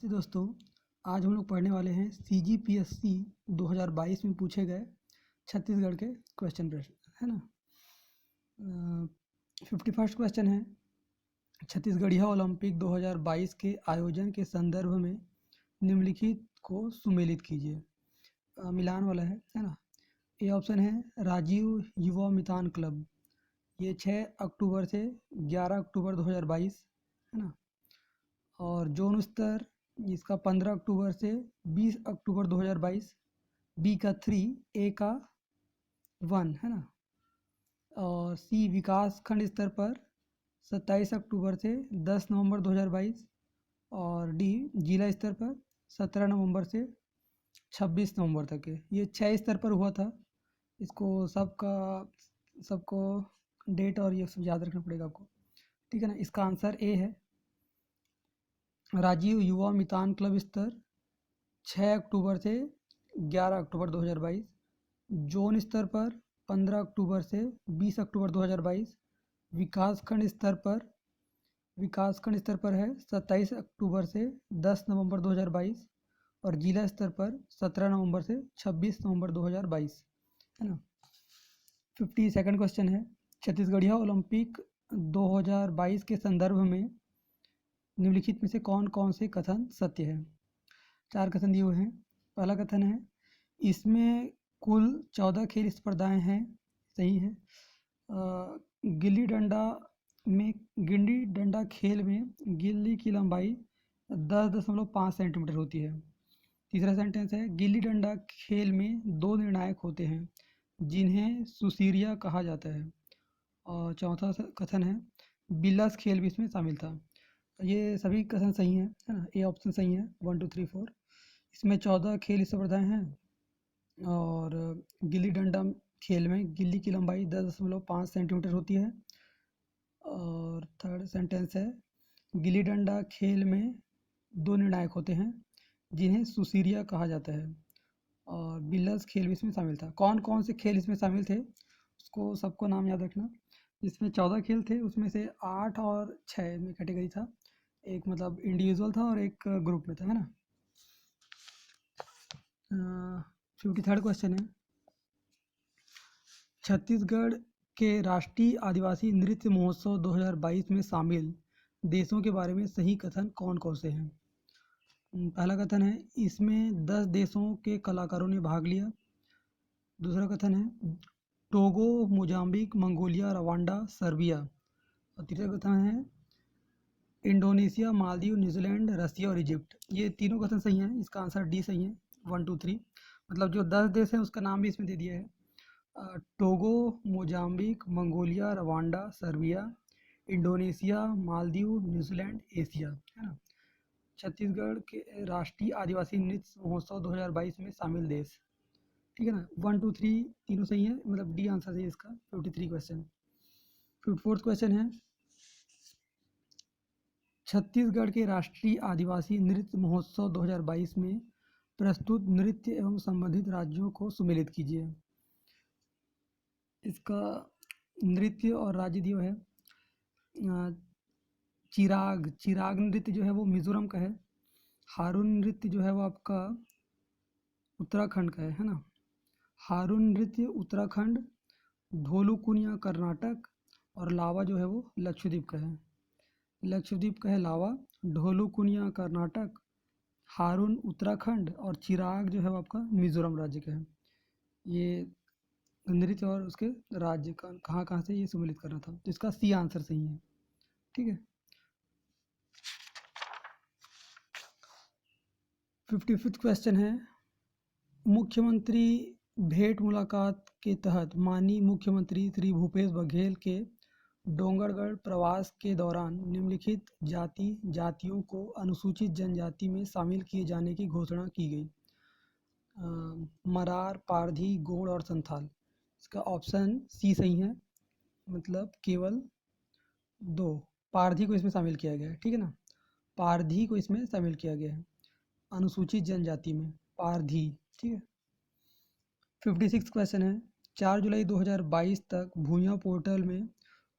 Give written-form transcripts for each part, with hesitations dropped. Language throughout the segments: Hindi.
नमस्ते दोस्तों। आज हम लोग पढ़ने वाले हैं CGPSC 2022 में पूछे गए छत्तीसगढ़ के क्वेश्चन प्रश्न, है ना। 51st क्वेश्चन है, छत्तीसगढ़िया ओलंपिक 2022 के आयोजन के संदर्भ में निम्नलिखित को सुमेलित कीजिए। मिलान वाला है ना। ए ऑप्शन है राजीव युवा मितान क्लब, ये 6 अक्टूबर से 11 अक्टूबर 2022, है ना। और जोन स्तर इसका 15 अक्टूबर से 20 अक्टूबर 2022, बी का 3, ए का 1, है ना। और सी विकास खंड स्तर पर 27 अक्टूबर से 10 नवंबर 2022 और डी जिला स्तर पर 17 नवंबर से 26 नवंबर तक है। ये 6 स्तर पर हुआ था। इसको सबको डेट और ये सब याद रखना पड़ेगा आपको, ठीक है ना। इसका आंसर ए है। राजीव युवा मितान क्लब स्तर 6 अक्टूबर से 11 अक्टूबर 2022, जोन स्तर पर 15 अक्टूबर से 20 अक्टूबर 2022, विकासखंड स्तर पर है 27 अक्टूबर से 10 नवंबर 2022 और जिला स्तर पर 17 नवंबर से 26 नवंबर 2022, है ना। 52nd क्वेश्चन है, छत्तीसगढ़िया ओलंपिक 2022 के संदर्भ में निम्नलिखित में से कौन कौन से कथन सत्य है। 4 कथन दिए हुए हैं। पहला कथन है, इसमें कुल 14 खेल स्पर्धाएं हैं, सही है। गिल्ली डंडा खेल में गिल्ली की लंबाई 10.5 सेंटीमीटर होती है। तीसरा सेंटेंस है, गिल्ली डंडा खेल में 2 निर्णायक होते हैं जिन्हें सुसीरिया कहा जाता है। और चौथा कथन है, बिल्लास खेल भी इसमें शामिल था। ये सभी कथन सही हैं, है ना। ए ऑप्शन सही है, 1 2 3 4। इसमें 14 खेल स्पर्धाएं हैं और गिल्ली डंडा खेल में गिल्ली की लंबाई 10.5 सेंटीमीटर होती है। और थर्ड सेंटेंस है, गिल्ली डंडा खेल में 2 निर्णायक होते हैं जिन्हें सुसीरिया कहा जाता है। और बिल्लास खेल भी इसमें शामिल था। कौन कौन से खेल इसमें शामिल थे उसको सबको नाम याद रखना। इसमें 14 खेल थे, उसमें से 8 और 6 में कैटेगरी था। एक मतलब इंडिविजुअल था और एक ग्रुप में था, है ना। 53rd क्वेश्चन है, छत्तीसगढ़ के राष्ट्रीय आदिवासी नृत्य महोत्सव 2022 में शामिल देशों के बारे में सही कथन कौन कौन से हैं। पहला कथन है, इसमें 10 देशों के कलाकारों ने भाग लिया। दूसरा कथन है, Togo, Mozambique, Mongolia, Rwanda, Serbia. और तीसरा कथन है, इंडोनेशिया, मालदीव, न्यूजीलैंड, रसिया और इजिप्ट। ये तीनों कथन सही हैं। इसका आंसर डी सही है, 1 2 3। मतलब जो 10 देश हैं उसका नाम भी इसमें दे दिया है। Togo, Mozambique, Mongolia, Rwanda, Serbia, Indonesia, Maldives, New Zealand, Asia, है ना। छत्तीसगढ़ के राष्ट्रीय आदिवासी नृत्य महोत्सव 2022 में शामिल देश, ठीक है ना। 1 2 3 तीनों सही है, मतलब डी आंसर सही है इसका। 53 क्वेश्चन। 54th क्वेश्चन है, छत्तीसगढ़ के राष्ट्रीय आदिवासी नृत्य महोत्सव 2022 में प्रस्तुत नृत्य एवं संबंधित राज्यों को सुमेलित कीजिए। इसका नृत्य और राज्य दिया है। चिराग नृत्य जो है वो मिजोरम का है। हारून नृत्य जो है वो आपका उत्तराखंड का है ना। हारून नृत्य उत्तराखंड, ढोलुकुनिया कर्नाटक और लावा जो है वो लक्षद्वीप का है। लक्षद्वीप का है लावा, ढोलुकुनिया कर्नाटक, हारून उत्तराखंड और चिराग जो है वो आपका मिजोरम राज्य का है। ये नृत्य और उसके राज्य का कहाँ कहाँ से ये सम्मिलित करना था, तो इसका सी आंसर सही है, ठीक है। 55th क्वेश्चन है, मुख्यमंत्री भेंट मुलाकात के तहत माननीय मुख्यमंत्री श्री भूपेश बघेल के डोंगरगढ़ प्रवास के दौरान निम्नलिखित जातियों को अनुसूचित जनजाति में शामिल किए जाने की घोषणा की गई। मरार, पारधी, गोंड और संथाल। इसका ऑप्शन सी सही है, मतलब केवल 2 पारधी को इसमें शामिल किया गया है, ठीक है ना। पारधी को इसमें शामिल किया गया है अनुसूचित जनजाति में, पारधी, ठीक है। 56 क्वेश्चन है, 4 जुलाई 2022 तक भूया पोर्टल में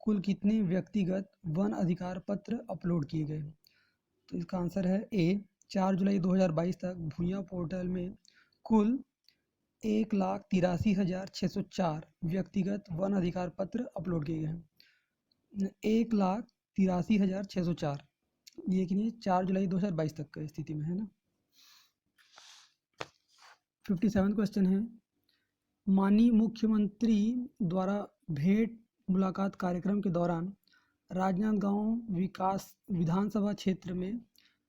कुल कितने व्यक्तिगत वन अधिकार पत्र अपलोड किए गए। तो इसका आंसर है ए 4 जुलाई 2022 तक भूया पोर्टल में कुल 1,83,604 व्यक्तिगत वन अधिकार पत्र अपलोड किए गए हैं। 1,83,604 ये कि 4 जुलाई 2022 तक की स्थिति में है ना। 57 क्वेश्चन है, माननीय मुख्यमंत्री द्वारा भेंट मुलाकात कार्यक्रम के दौरान राजनांदगांव विकास विधानसभा क्षेत्र में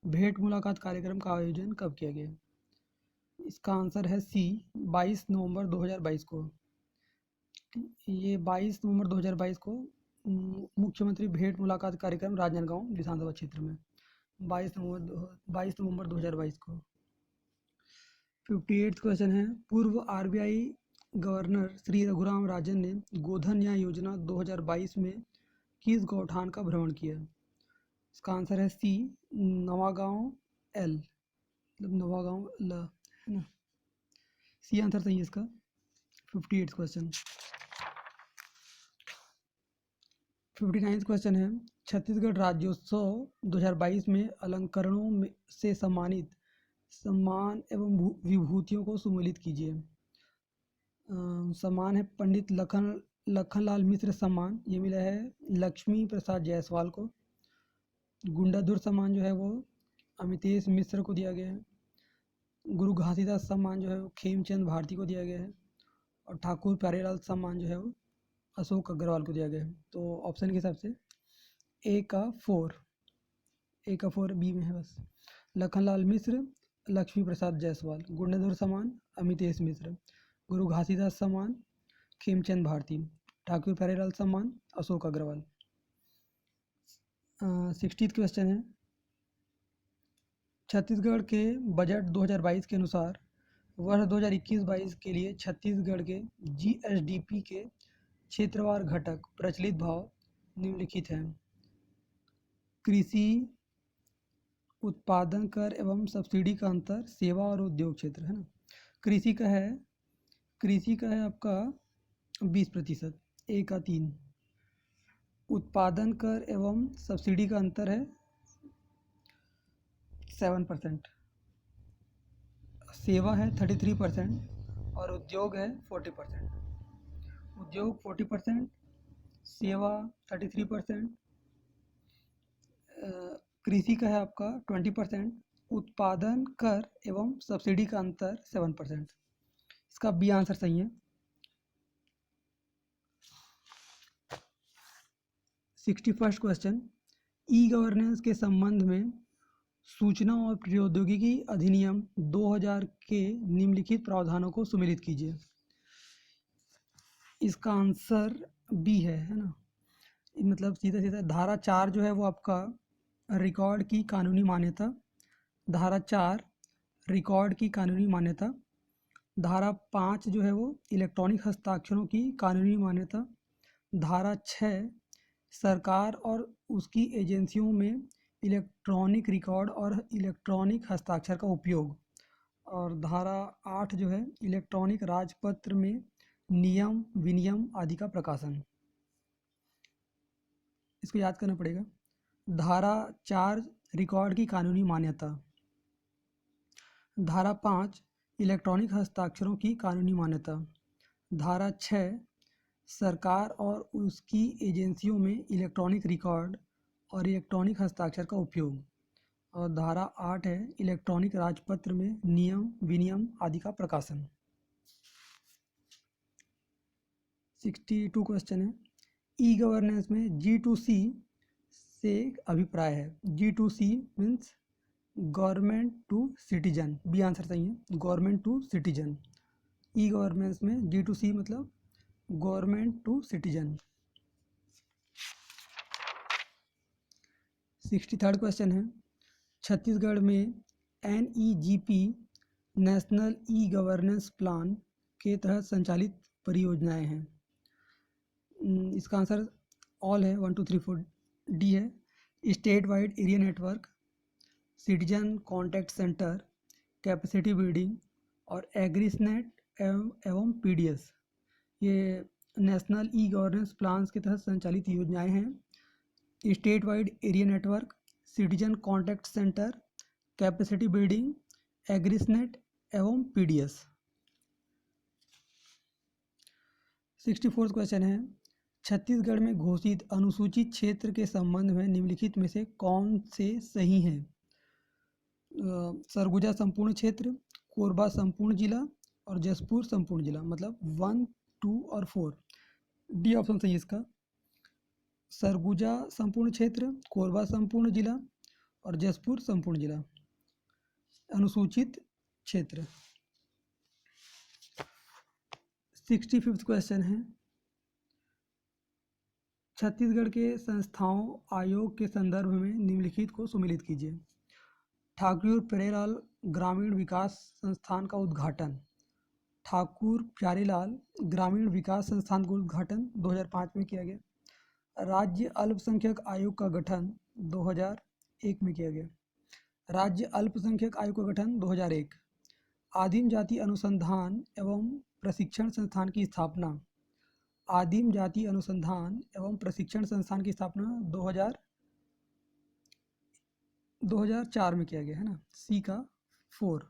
भेंट मुलाकात कार्यक्रम का आयोजन कब किया गया? इसका आंसर है सी, 22 नवंबर 2022 को। ये 22 नवंबर 2022 को मुख्यमंत्री भेंट मुलाकात कार्यक्रम राजनांदगांव विधानसभा क्षेत्र में 22 नवंबर 2022 को। 58 क्वेश्चन है, पूर्व आरबीआई गवर्नर श्री रघुराम राजन ने गोधन न्याय योजना 2022 में किस गौठान का भ्रमण किया? इसका आंसर है सी, नवागांव एल, मतलब नवागांव ल, है ना। सी आंसर सही है इसका। 58 क्वेश्चन। 59 क्वेश्चन है, छत्तीसगढ़ राज्योत्सव 2022 में अलंकरणों से सम्मानित सम्मान एवं विभूतियों को सुमेलित कीजिए। सम्मान है पंडित लखनलाल मिश्र सम्मान, ये मिला है लक्ष्मी प्रसाद जायसवाल को। गुंडाधुर सम्मान जो है वो अमितेश मिश्र को दिया गया है। गुरु घासीदास सम्मान जो है वो खेमचंद भारती को दिया गया है। और ठाकुर प्यारेलाल सम्मान जो है वो अशोक अग्रवाल को दिया गया है। तो ऑप्शन के हिसाब से ए का 4 बी में है बस। लखनलाल मिश्र, लक्ष्मी प्रसाद जायसवाल। गुंडाधुर सम्मान अमितेश मिश्र। गुरु घासीदास सम्मान खेमचंद भारती। ठाकुर प्यारेलाल सम्मान अशोक अग्रवाल। 60th क्वेश्चन है, छत्तीसगढ़ के बजट 2022 के अनुसार वर्ष 2021-22 के लिए छत्तीसगढ़ के जीएसडीपी के क्षेत्रवार घटक प्रचलित भाव निम्नलिखित हैं। कृषि उत्पादन कर एवं सब्सिडी का अंतर, सेवा और उद्योग क्षेत्र, है ना। कृषि का है आपका 20%, ए का 3। उत्पादन कर एवं सब्सिडी का अंतर है 7%। सेवा है 33% और उद्योग है 40%। उद्योग 40%, सेवा 33%, कृषि का है आपका 20%, उत्पादन कर एवं सब्सिडी का अंतर 7%। इसका बी आंसर सही है। 61st क्वेश्चन, ई गवर्नेंस के संबंध में सूचना और प्रौद्योगिकी अधिनियम 2000 के निम्नलिखित प्रावधानों को सुमेलित कीजिए। इसका आंसर बी है ना। मतलब सीधा धारा 4 जो है वो आपका रिकॉर्ड की कानूनी मान्यता। धारा 4 रिकॉर्ड की कानूनी मान्यता। धारा 5 जो है वो इलेक्ट्रॉनिक हस्ताक्षरों की कानूनी मान्यता। धारा 6 सरकार और उसकी एजेंसियों में इलेक्ट्रॉनिक रिकॉर्ड और इलेक्ट्रॉनिक हस्ताक्षर का उपयोग। और धारा 8 जो है इलेक्ट्रॉनिक राजपत्र में नियम विनियम आदि का प्रकाशन। इसको याद करना पड़ेगा। धारा 4 रिकॉर्ड की कानूनी मान्यता। धारा 5 इलेक्ट्रॉनिक हस्ताक्षरों की कानूनी मान्यता। धारा 6 सरकार और उसकी एजेंसियों में इलेक्ट्रॉनिक रिकॉर्ड और इलेक्ट्रॉनिक हस्ताक्षर का उपयोग। और धारा 8 है इलेक्ट्रॉनिक राजपत्र में नियम विनियम आदि का प्रकाशन। 62 क्वेश्चन है, ई गवर्नेंस में G2C से अभिप्राय है। G2C means government to citizen. B answer सही है, government to citizen. E governance में G2C मतलब government to citizen. 63rd question है, छत्तीसगढ़ में NEGP national e governance plan के तहत संचालित परियोजनाएं हैं। इसका आंसर ऑल है, 1 2 3 4। डी है state wide area network, citizen contact centre, capacity building और एग्रीसनेट एवं PDS। ये नेशनल ई गवर्नेंस प्लान्स के तहत संचालित योजनाएं हैं। State wide area network, citizen contact centre, capacity building, AGRISNET एवं पीडीएस। 64 क्वेश्चन है, छत्तीसगढ़ में घोषित अनुसूचित क्षेत्र के संबंध में निम्नलिखित में से कौन से सही हैं? सरगुजा संपूर्ण क्षेत्र, कोरबा संपूर्ण जिला और जसपुर संपूर्ण जिला, मतलब 1, 2 और 4। डी ऑप्शन सही है इसका। सरगुजा संपूर्ण क्षेत्र, कोरबा संपूर्ण जिला और जसपुर संपूर्ण जिला अनुसूचित क्षेत्र। 65 क्वेश्चन है, छत्तीसगढ़ के संस्थाओं आयोग के संदर्भ में निम्नलिखित को सुमेलित कीजिए। ठाकुर प्यारेलाल ग्रामीण विकास संस्थान का उद्घाटन। ठाकुर प्यारेलाल ग्रामीण विकास संस्थान का उद्घाटन 2005 में किया गया। राज्य अल्पसंख्यक आयोग का गठन 2001 में किया गया। राज्य अल्पसंख्यक आयोग का गठन 2001। आदिम जाति अनुसंधान एवं प्रशिक्षण संस्थान की स्थापना। आदिम जाति अनुसंधान एवं प्रशिक्षण संस्थान की स्थापना 2004 में किया गया है ना, सी का 4।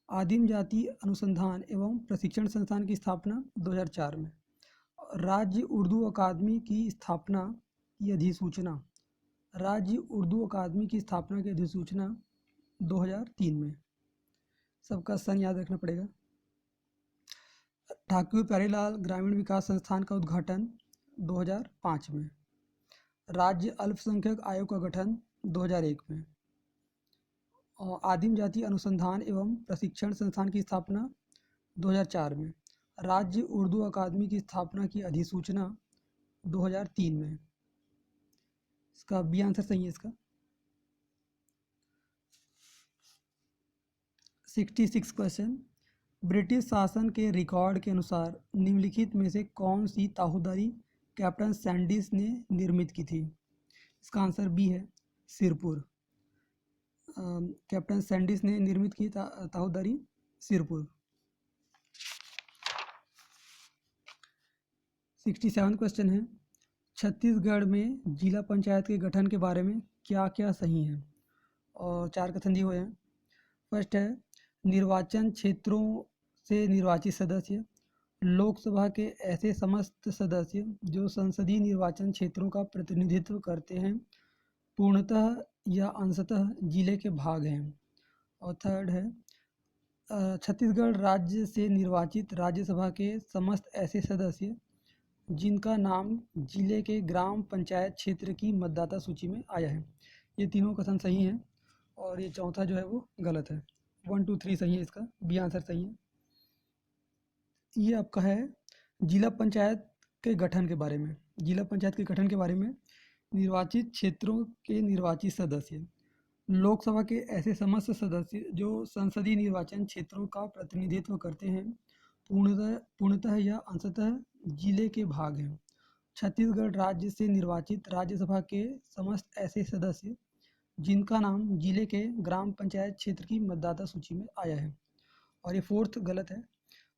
आदिम जाति अनुसंधान एवं प्रशिक्षण संस्थान की स्थापना 2004 में। राज्य उर्दू अकादमी की स्थापना की अधिसूचना। राज्य उर्दू अकादमी की स्थापना की अधिसूचना 2003 में। सबका सन याद रखना पड़ेगा। ठाकुर प्यारेलाल ग्रामीण विकास संस्थान का उद्घाटन 2005 में। राज्य अल्पसंख्यक आयोग का गठन 2001 में। और आदिम जाति अनुसंधान एवं प्रशिक्षण संस्थान की स्थापना 2004 में। राज्य उर्दू अकादमी की स्थापना की अधिसूचना 2003 में। इसका बी आंसर सही है इसका। 66 क्वेश्चन, ब्रिटिश शासन के रिकॉर्ड के अनुसार निम्नलिखित में से कौन सी ताहूदारी कैप्टन सैंडिस ने निर्मित की थी? इसका आंसर बी है, सिरपुर। कैप्टन सैंडिस ने निर्मित की ताहूदारी सिरपुर। 67 क्वेश्चन है, छत्तीसगढ़ में जिला पंचायत के गठन के बारे में क्या क्या सही है? और 4 कथन दिए हुए हैं। फर्स्ट है, निर्वाचन क्षेत्रों से निर्वाचित सदस्य, लोकसभा के ऐसे समस्त सदस्य जो संसदीय निर्वाचन क्षेत्रों का प्रतिनिधित्व करते हैं, पूर्णतः या अंशतः जिले के भाग हैं। और थर्ड है, छत्तीसगढ़ राज्य से निर्वाचित राज्यसभा के समस्त ऐसे सदस्य जिनका नाम जिले के ग्राम पंचायत क्षेत्र की मतदाता सूची में आया है। ये तीनों कथन सही हैं और ये चौथा जो है वो गलत है। 1, 2, 3 सही है इसका, बी आंसर सही है। ये आपका है जिला पंचायत के गठन के बारे में। जिला पंचायत के गठन के बारे में, निर्वाचित क्षेत्रों के निर्वाचित सदस्य, लोकसभा के ऐसे समस्त सदस्य जो संसदीय निर्वाचन क्षेत्रों का प्रतिनिधित्व करते हैं, पूर्णतः या अंशतः जिले के भाग हैं। छत्तीसगढ़ राज्य से निर्वाचित राज्यसभा के समस्त ऐसे सदस्य जिनका नाम जिले के ग्राम पंचायत क्षेत्र की मतदाता सूची में आया है। और ये फोर्थ गलत है,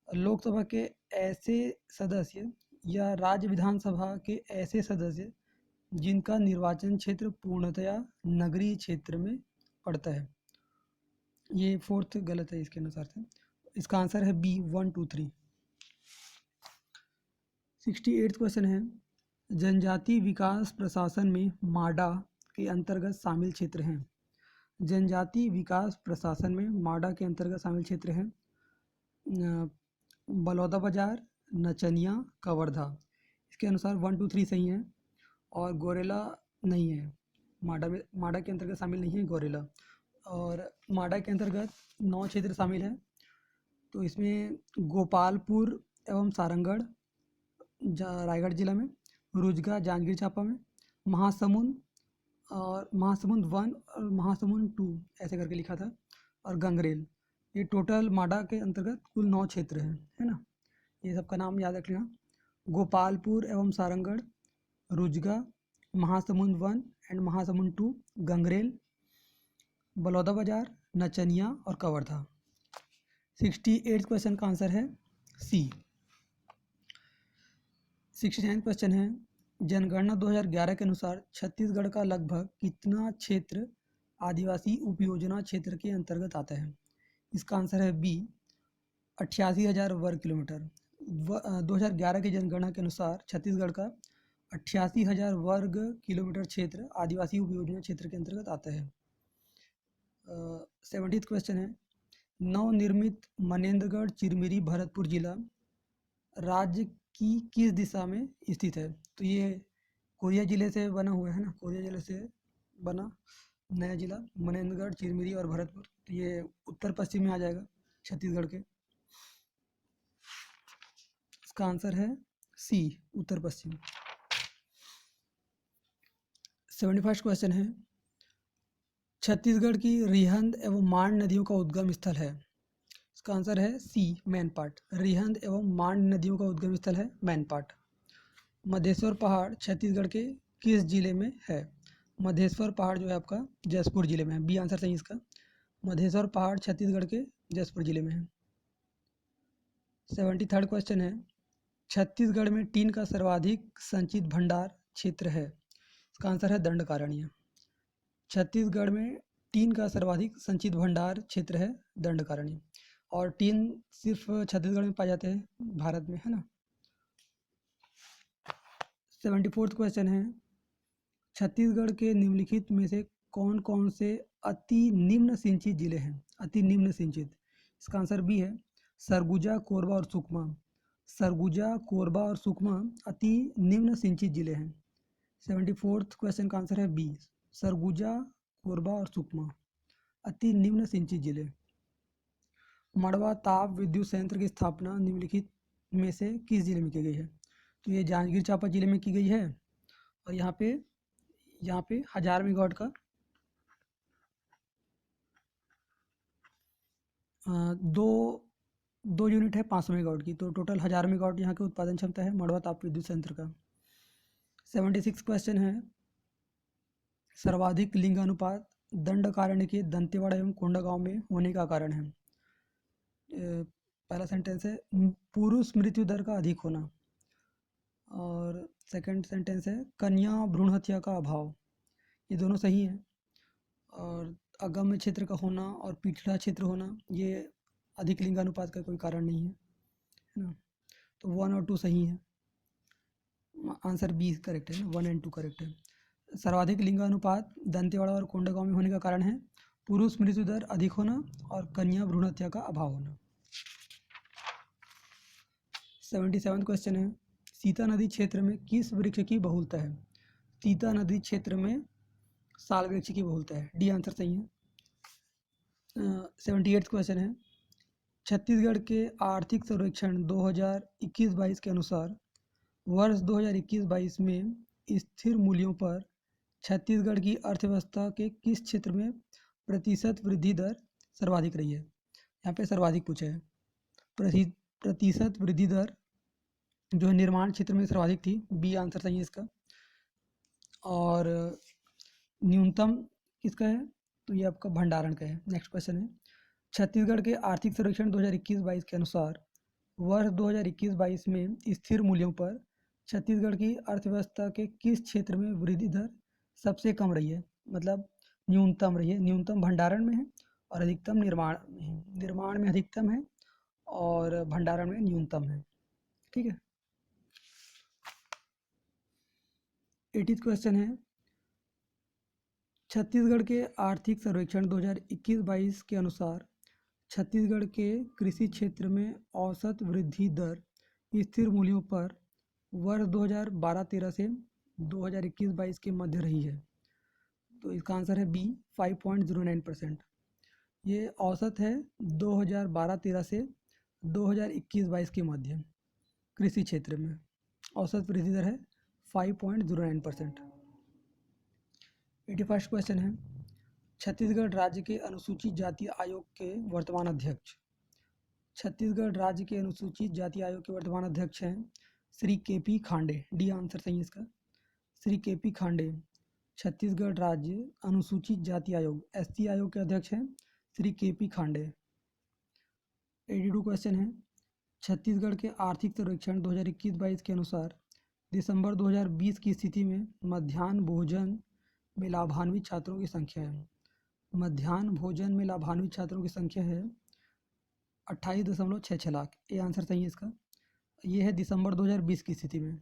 लोकसभा के ऐसे सदस्य या राज्य विधानसभा के ऐसे सदस्य जिनका निर्वाचन क्षेत्र पूर्णतया नगरीय क्षेत्र में पड़ता है। ये फोर्थ गलत है इसके अनुसार से। इसका आंसर है बी, 1, 2, 3। 68 क्वेश्चन है, जनजाति विकास प्रशासन में माडा के अंतर्गत शामिल क्षेत्र हैं। जनजाति विकास प्रशासन में माडा के अंतर्गत शामिल क्षेत्र हैं बलौदा बाजार, नचनिया, कवर्धा। इसके अनुसार 1, 2, 3 सही है और गोरेला नहीं है। माडा के अंतर्गत शामिल नहीं है गोरेला। और माडा के अंतर्गत 9 क्षेत्र शामिल हैं। तो इसमें गोपालपुर एवं सारंगढ़ रायगढ़ जिला में, रुजगा जांजगीर चांपा में, महासमुंद 1 और महासमुंद 2 ऐसे करके लिखा था, और गंगरेल। ये टोटल माडा के अंतर्गत कुल 9 क्षेत्र हैं, है ना। ये सबका नाम याद रख लेना, गोपालपुर एवं सारंगढ़, रुजगा, महासमुंद 1 एंड महासमुंद 2, गंगरेल, बलौदा बाजार, नचनिया और कवर्धा। 68 क्वेश्चन का आंसर है सी। 69 क्वेश्चन है, जनगणना 2011 के अनुसार छत्तीसगढ़ का लगभग कितना क्षेत्र आदिवासी उपयोजना क्षेत्र के अंतर्गत आता है? इसका आंसर है बी, 88,000 वर्ग किलोमीटर। 2011 की जनगणना के अनुसार छत्तीसगढ़ का 88,000 वर्ग किलोमीटर क्षेत्र आदिवासी उपयोजना क्षेत्र के अंतर्गत आता है। 70th क्वेश्चन है, नवनिर्मित मनेन्द्रगढ़ चिरमिरी भरतपुर जिला राज्य की किस दिशा में स्थित है? तो ये कोरिया जिले से बना हुआ है ना, कोरिया जिले से बना नया जिला मनेन्द्रगढ़, चिरमिरी और भरतपुर, तो ये उत्तर पश्चिम में आ जाएगा छत्तीसगढ़ के। इसका आंसर है सी, उत्तर पश्चिम। 71st क्वेश्चन है, छत्तीसगढ़ की रिहंद एवं मांड नदियों का उद्गम स्थल है? इसका आंसर है सी, मैनपाट। रिहंद एवं मांड नदियों का उद्गम स्थल है मैनपाट। मधेश्वर पहाड़ छत्तीसगढ़ के किस जिले में है? मधेश्वर पहाड़ जो है आपका जसपुर जिले में है। बी आंसर सही इसका। मधेश्वर पहाड़ छत्तीसगढ़ के जसपुर जिले में है। 73rd क्वेश्चन है, छत्तीसगढ़ में टीन का सर्वाधिक संचित भंडार क्षेत्र है? इसका आंसर है दंडकारण्य। छत्तीसगढ़ में टीन का सर्वाधिक संचित भंडार क्षेत्र है दंडकारण्य। और टीन सिर्फ छत्तीसगढ़ में पाए जाते हैं भारत में, है ना। 74th क्वेश्चन है, छत्तीसगढ़ के निम्नलिखित में से कौन कौन से अति निम्न सिंचित जिले हैं? अति निम्न सिंचित, इसका आंसर बी है, सरगुजा, कोरबा और सुकमा। सरगुजा, कोरबा और सुकमा अति निम्न सिंचित जिले हैं। 74th क्वेश्चन का आंसर है बी, सरगुजा, कोरबा और सुकमा अति निम्न सिंचित जिले। मड़वा ताप विद्युत संयंत्र की स्थापना निम्नलिखित में से किस जिले में की गई है? तो ये जांजगीर चांपा जिले में की गई है। और यहाँ पे 1000 मेगावाट का दो यूनिट है 500 मेगावाट की, तो टोटल 1000 मेगावाट यहाँ की उत्पादन क्षमता है मड़वा ताप विद्युत संयंत्र का। 76 क्वेश्चन है, सर्वाधिक लिंगानुपात दंडकारण्य के दंतेवाड़ा एवं कोंडागांव में होने का कारण है? पहला सेंटेंस है पुरुष मृत्यु दर का अधिक होना, और सेकंड सेंटेंस है कन्या भ्रूण हत्या का अभाव। ये दोनों सही है। और अगम्य क्षेत्र का होना और पिछड़ा क्षेत्र होना, ये अधिक लिंगानुपात का कोई कारण नहीं है, है ना। तो 1 और 2 सही है। आंसर बी करेक्ट है ना, 1 और 2 करेक्ट है। सर्वाधिक लिंगानुपात दंतेवाड़ा और कोंडागांव में होने का कारण है पुरुष मृत्यु दर अधिक होना और कन्या भ्रूण हत्या का अभाव होना। 77 क्वेश्चन है, सीता नदी क्षेत्र में किस वृक्ष की बहुलता है? सीता नदी क्षेत्र में साल वृक्ष की बहुलता है। डी आंसर सही है। 78 क्वेश्चन है, छत्तीसगढ़ के आर्थिक सर्वेक्षण 2021-22 के अनुसार वर्ष 2021-22 में स्थिर मूल्यों पर छत्तीसगढ़ की अर्थव्यवस्था के किस क्षेत्र में प्रतिशत वृद्धि दर सर्वाधिक रही है? यहाँ पे सर्वाधिक पूछा है। प्रतिशत वृद्धि दर जो है निर्माण क्षेत्र में सर्वाधिक थी। बी आंसर सही है इसका। और न्यूनतम किसका है? तो ये आपका भंडारण का है। नेक्स्ट क्वेश्चन है, छत्तीसगढ़ के आर्थिक सर्वेक्षण 2021-22 के अनुसार वर्ष 2021-22 में स्थिर मूल्यों पर छत्तीसगढ़ की अर्थव्यवस्था के किस क्षेत्र में वृद्धि दर सबसे कम रही है? मतलब न्यूनतम रही है। न्यूनतम भंडारण में है और अधिकतम निर्माण में है। निर्माण में अधिकतम है और भंडारण में न्यूनतम है। ठीक है। 80th क्वेश्चन है, छत्तीसगढ़ के आर्थिक सर्वेक्षण 2021-22 के अनुसार छत्तीसगढ़ के कृषि क्षेत्र में औसत वृद्धि दर स्थिर मूल्यों पर वर्ष 2012-13 से 2021-22 के मध्य रही है। तो इसका आंसर है बी, 5.09%। ये औसत है 2012-13 से 2021-22 के मध्य कृषि क्षेत्र में औसत वृद्धि दर है 5.09%। 81st क्वेश्चन है, छत्तीसगढ़ राज्य के अनुसूचित जाति आयोग के वर्तमान अध्यक्ष। छत्तीसगढ़ राज्य के अनुसूचित जाति आयोग के वर्तमान अध्यक्ष हैं Shri KP. Khande. D answer सही है इसका। श्री के.पी. खांडे छत्तीसगढ़ राज्य अनुसूचित जाति आयोग एससी आयोग के अध्यक्ष हैं श्री के.पी. खांडे। 82 क्वेश्चन है, छत्तीसगढ़ के आर्थिक सर्वेक्षण 2021-22 के अनुसार दिसंबर 2020 की स्थिति में मध्याह्न भोजन में लाभान्वित छात्रों की संख्या है। मध्याह्न भोजन में लाभान्वित छात्रों की संख्या है 28.66 लाख। ये आंसर सही है इसका। ये है दिसंबर 2020 की स्थिति में, है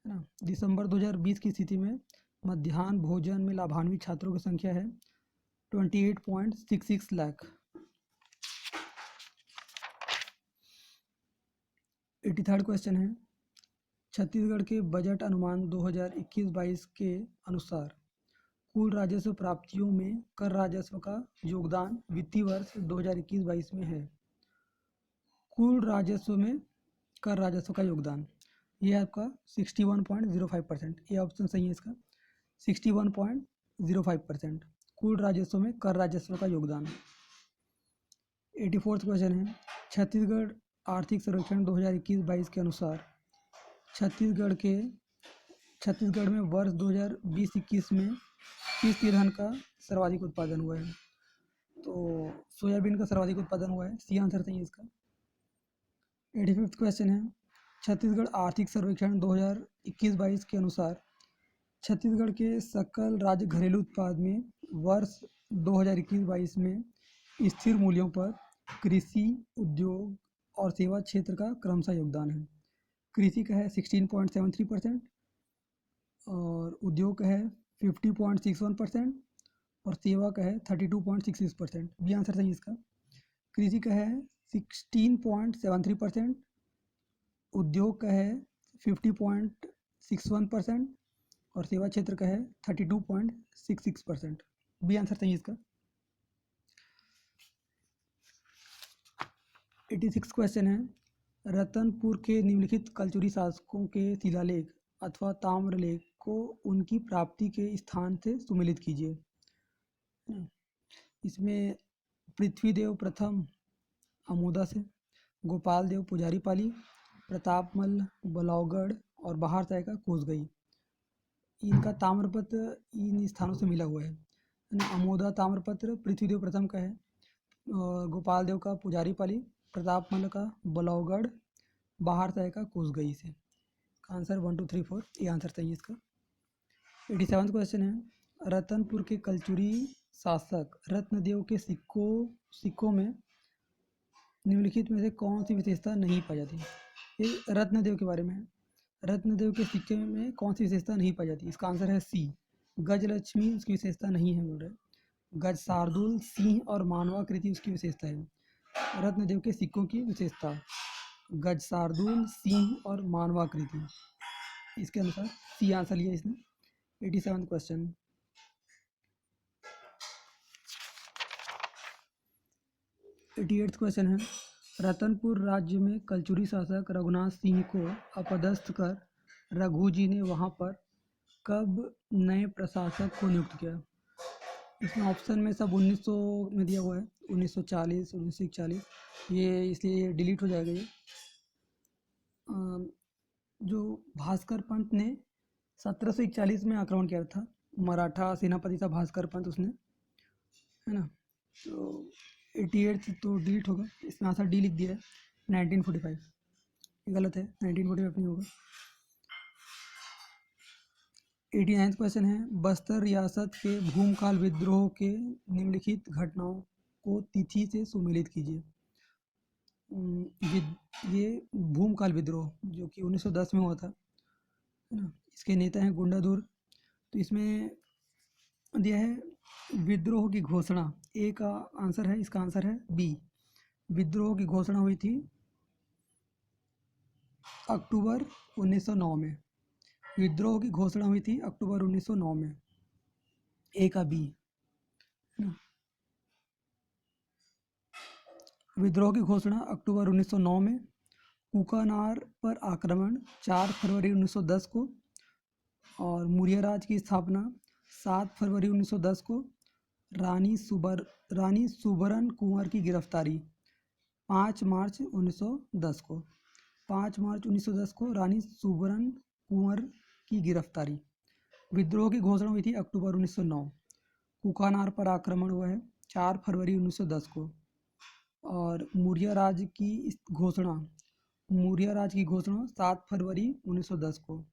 ना। दिसंबर 2020 की स्थिति में मध्याह्न भोजन में लाभान्वित छात्रों की संख्या है 28.66 लाख। 83rd क्वेश्चन है, छत्तीसगढ़ के बजट अनुमान 2021-22 के अनुसार कुल राजस्व प्राप्तियों में कर राजस्व का योगदान वित्तीय वर्ष 2021-22 में है। कुल राजस्व में कर राजस्व का योगदान, ये आपका 61.05%। ये ऑप्शन सही है इसका, 61.05% कुल राजस्व में कर राजस्व का योगदान। 84th क्वेश्चन है, छत्तीसगढ़ आर्थिक सर्वेक्षण 2021-22 के अनुसार छत्तीसगढ़ में वर्ष 2020-21 में किस तिलहन का सर्वाधिक उत्पादन हुआ है? तो सोयाबीन का सर्वाधिक उत्पादन हुआ है, सी आंसर सही है इसका। 85th क्वेश्चन है, छत्तीसगढ़ आर्थिक सर्वेक्षण 2021-22 के अनुसार छत्तीसगढ़ के सकल राज्य घरेलू उत्पाद में वर्ष 2021-22 में स्थिर मूल्यों पर कृषि, उद्योग और सेवा क्षेत्र का क्रमशः योगदान है। कृषि का है 16.73% और उद्योग का है 50.61% और सेवा का है 32.66%। बी आंसर सही इसका। कृषि का है 16.73%, उद्योग का है 50.61% और सेवा क्षेत्र का है 32.66%। बी आंसर सही इसका। 86 क्वेश्चन है, रतनपुर के निम्नलिखित कलचुरी शासकों के शिलालेख अथवा ताम्रलेख को उनकी प्राप्ति के स्थान से सुमेलित कीजिए। इसमें पृथ्वीदेव प्रथम अमोदा से, गोपाल देव पुजारी पाली, प्रतापमल बलौगढ़ और बाहर तय का कोसगई। इनका ताम्रपत्र इन स्थानों से मिला हुआ है। अमोदा ताम्रपत्र पृथ्वीदेव प्रथम का है, और गोपाल देव का पुजारी पाली, प्रतापमल का बलौगढ़, बाहर तय का कोसगई से। आंसर 1 2 3 4 ये आंसर सही है इसका। 87 क्वेश्चन है, रतनपुर के कलचुरी शासक रत्नदेव के सिक्कों में निम्नलिखित में से कौन सी विशेषता नहीं पाई जाती? ये रत्नदेव के बारे में है। रत्नदेव के सिक्के में कौन सी विशेषता नहीं पाई जाती? इसका आंसर है सी, गजलक्ष्मी उसकी विशेषता नहीं है बोल रहे। गज शार्दुल, सिंह और मानवाकृति उसकी विशेषता है। रत्नदेव के सिक्कों की विशेषता गज शार्दुल, सिंह और मानवाकृति, इसके अनुसार सी आंसर लिया इसने। 87 क्वेश्चन, क्वेश्चन है, रतनपुर राज्य में कलचुरी शासक रघुनाथ सिंह को अपदस्थ कर रघु जी ने वहां पर कब नए प्रशासक को नियुक्त किया? इसमें ऑप्शन में सब 1900 में दिया हुआ है, 1940, 1941, ये इसलिए डिलीट हो जाएगा ये। जो भास्कर पंत ने 1741 में आक्रमण किया था, मराठा सेनापति था भास्कर पंत उसने, है ना। तो 88 तो डिलीट होगा, इसमें आंसर डी लिख दिया है 1945, ये गलत है, 1945 नहीं होगा। 89 क्वेश्चन है, बस्तर रियासत के भूमकाल विद्रोह के निम्नलिखित घटनाओं को तिथि से सुमेलित कीजिए। ये भूमकाल विद्रोह जो कि 1910 में हुआ था, है ना। इसके नेता हैं गुंडाधुर। तो इसमें दिया है विद्रोह की घोषणा, ए का आंसर है, इसका आंसर है बी। विद्रोह की घोषणा हुई थी अक्टूबर 1909 में। विद्रोह की घोषणा हुई थी अक्टूबर 1909 में, ए का बी, है ना। विद्रोह की घोषणा अक्टूबर 1909 में। कुकानार पर आक्रमण 4 फरवरी 1910 को, और मौर्य राज की स्थापना 7 फरवरी 1910 को। रानी सुबरन कुंवर की गिरफ्तारी 5 मार्च 1910 को। 5 मार्च 1910 को रानी सुबरन कुंवर की गिरफ्तारी। विद्रोह की घोषणा हुई थी अक्टूबर 1909। कुकानार पर आक्रमण हुआ है 4 फरवरी 1910 को, और मौर्य राज की घोषणा 7 फरवरी 1910 को।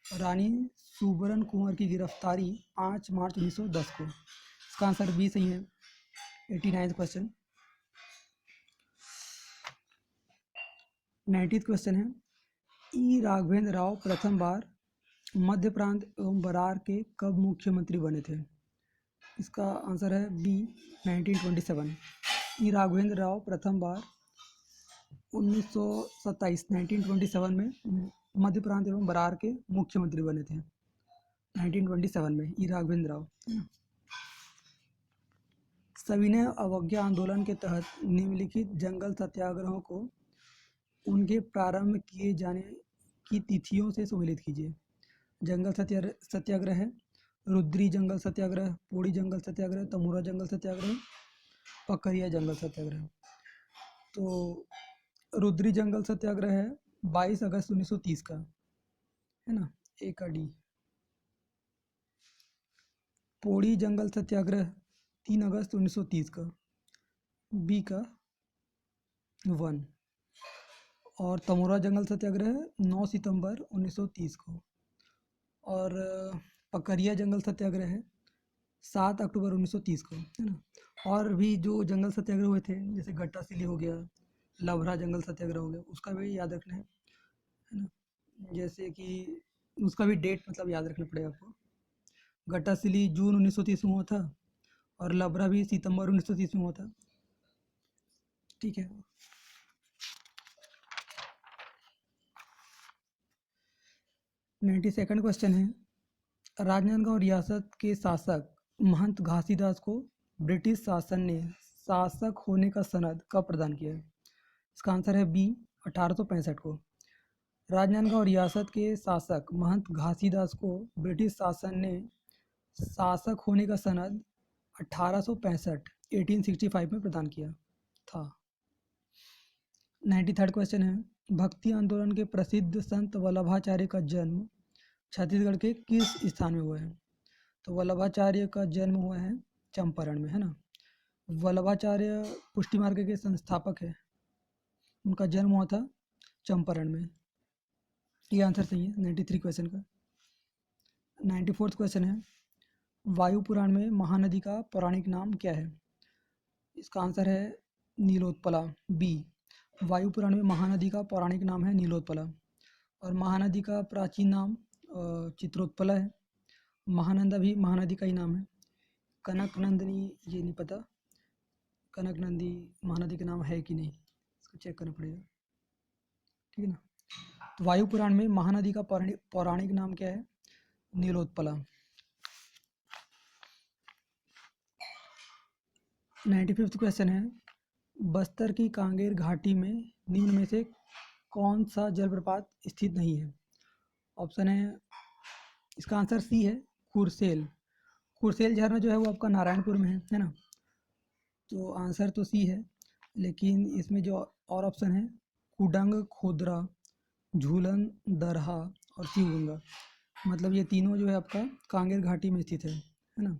रानी सुबरन कुंवर की गिरफ्तारी 5 मार्च 1910 को। इसका आंसर बी सही है। 89 क्वेश्चन। 90 क्वेश्चन है, ई राघवेंद्र राव प्रथम बार मध्य प्रांत एवं बरार के कब मुख्यमंत्री बने थे? इसका आंसर है बी 1927। ई राघवेंद्र राव प्रथम बार 1927 में मध्य प्रांत एवं बरार के मुख्यमंत्री बने थे। 1927 में ई राघवेंद्र राव। सविनय अवज्ञा आंदोलन के तहत निम्नलिखित जंगल सत्याग्रहों को उनके प्रारंभ किए जाने की तिथियों से सम्मिलित कीजिए। जंगल सत्याग्रह है, रुद्री जंगल सत्याग्रह, पोड़ी जंगल सत्याग्रह, तमोरा जंगल सत्याग्रह, पकरिया जंगल सत्याग्रह। तो रुद्री जंगल सत्याग्रह है 22 अगस्त 1930 का, है ना, ए का डी। पोड़ी जंगल सत्याग्रह 3 अगस्त 1930 का, बी का 1। और तमोरा जंगल सत्याग्रह 9 सितंबर 1930 को। और पकरिया जंगल सत्याग्रह है 7 अक्टूबर 1930 को, है ना। और भी जो जंगल सत्याग्रह हुए थे जैसे गट्टा सिली हो गया, लभरा जंगल सत्याग्रह हो गया, उसका भी याद रखना है ना। जैसे कि उसका भी डेट मतलब याद रखना पड़ेगा आपको। गट्टा सिली जून 1930 में हुआ था और लभरा भी सितंबर 1930 में हुआ था, ठीक है। सेकंड क्वेश्चन है, राजनांदगांव रियासत के शासक महंत घासीदास को ब्रिटिश शासन ने शासक होने का सनद कब प्रदान किया है? इसका आंसर है बी 1865 को। राजनांदगांव रियासत के शासक महंत घासीदास को ब्रिटिश शासन ने शासक होने का सनद 1865 में प्रदान किया था। 93 क्वेश्चन है, भक्ति आंदोलन के प्रसिद्ध संत वल्लभाचार्य का जन्म छत्तीसगढ़ के किस स्थान में हुआ है? तो वल्लभाचार्य का जन्म हुआ है चंपारण में, है ना। वल्लभाचार्य पुष्टि मार्ग के संस्थापक है, उनका जन्म हुआ था चंपारण में। ये आंसर सही है 93 क्वेश्चन का। 94 क्वेश्चन है, वायु पुराण में महानदी का पौराणिक नाम क्या है? इसका आंसर है नीलोत्पला, बी। वायु पुराण में महानदी का पौराणिक नाम है नीलोत्पला। और महानदी का प्राचीन नाम चित्रोत्पला है। महानंदा भी महानदी का ही नाम है। कनक नंदिनी ये नहीं पता, कनक नंदी महानदी का नाम है कि नहीं, इसको चेक करना पड़ेगा, ठीक है ना। तो वायु पुराण में महानदी का पौराणिक नाम क्या है? नीलोत्पला। 95 क्वेश्चन है, बस्तर की कांगेर घाटी में निम्न में से कौन सा जलप्रपात स्थित नहीं है? ऑप्शन है, इसका आंसर सी है कुरसेल। कुरसेल झरना जो है वो आपका नारायणपुर में है ना। तो आंसर तो सी है, लेकिन इसमें जो और ऑप्शन है कुडंग, खोदरा, झूलन, दरहा और शिवगंगा, मतलब ये तीनों जो है आपका कांगेर घाटी में स्थित है ना।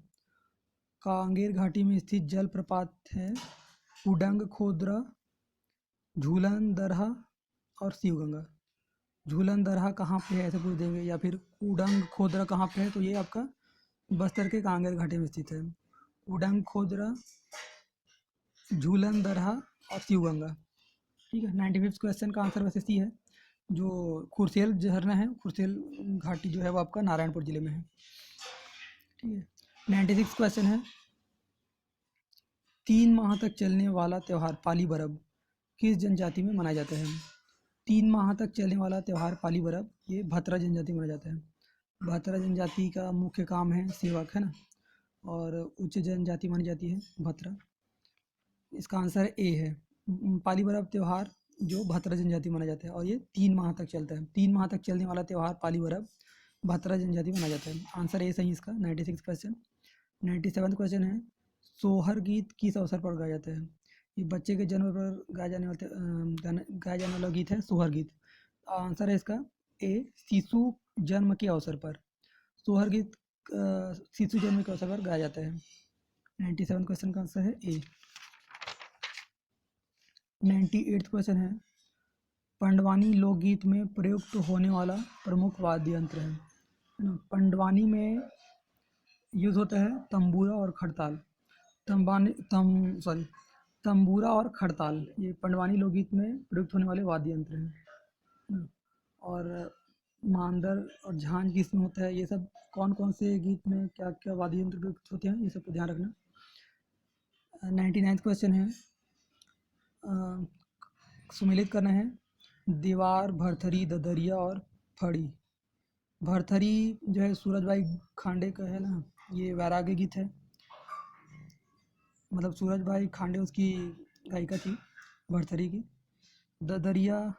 कांगेर घाटी में स्थित जलप्रपात है कुडंग, खोदरा, झूलन, दरहा और शिवगंगा। झूलन दरहा कहाँ पे है ऐसे पूछ देंगे, या फिर कुडंग खोदरा कहाँ पे है, तो ये आपका बस्तर के कांगेर घाटी में स्थित है। कुडंग, खोदरा, झूलन, दरहा और शिवगंगा, ठीक है। 95 क्वेश्चन का आंसर वैसे सी है। जो खुरसेल झरना है, खुरसेल घाटी जो है वो आपका नारायणपुर जिले में है, ठीक है। 96 क्वेश्चन है, 3 माह तक चलने वाला त्यौहार पाली बरब किस जनजाति में मनाया जाता है? 3 माह तक चलने वाला त्यौहार पाली बरब ये भतरा जनजाति में मनाया जाता है। भतरा जनजाति का मुख्य काम है सेवक, है ना, और उच्च जनजाति मानी जाती है भतरा। इसका आंसर ए है। पाली बरब त्यौहार जो भतरा जनजाति माना जाता है और ये 3 माह तक चलता है। 3 माह तक चलने वाला त्यौहार पाली बरब भतरा जनजाति माना जाता है। आंसर ए सही इसका। 96 क्वेश्चन। 97 क्वेश्चन है, सोहर गीत किस अवसर पर गाया जाता है? ये बच्चे के जन्म पर गाया जाने वाला गीत है सोहर गीत। आंसर है इसका ए, शिशु जन्म के अवसर पर। सोहर गीत शिशु जन्म के अवसर पर गाया जाता है। 97 क्वेश्चन का आंसर है ए। 98 क्वेश्चन है, पंडवानी लोकगीत में प्रयुक्त होने वाला प्रमुख वाद्य यंत्र है ना। पंडवानी में यूज़ होता है तंबूरा और खड़ताल। तंबानी तम सॉरी तंबूरा और खड़ताल ये पंडवानी लोकगीत में प्रयुक्त होने वाले वाद्य यंत्र हैं। ना? और मांदर और झांझ किसमें होता है, ये सब कौन कौन से गीत में क्या क्या वाद्य यंत्र प्रयुक्त होते हैं, ये सब को ध्यान रखना। 99th क्वेश्चन है, सुमेलित करना है। दीवार, भरथरी, ददरिया और फड़ी। भरथरी जो है सूरजबाई खांडे का है ना, ये वैराग्य गीत है। मतलब सूरजबाई खांडे उसकी गायिका थी भरथरी की। ददरिया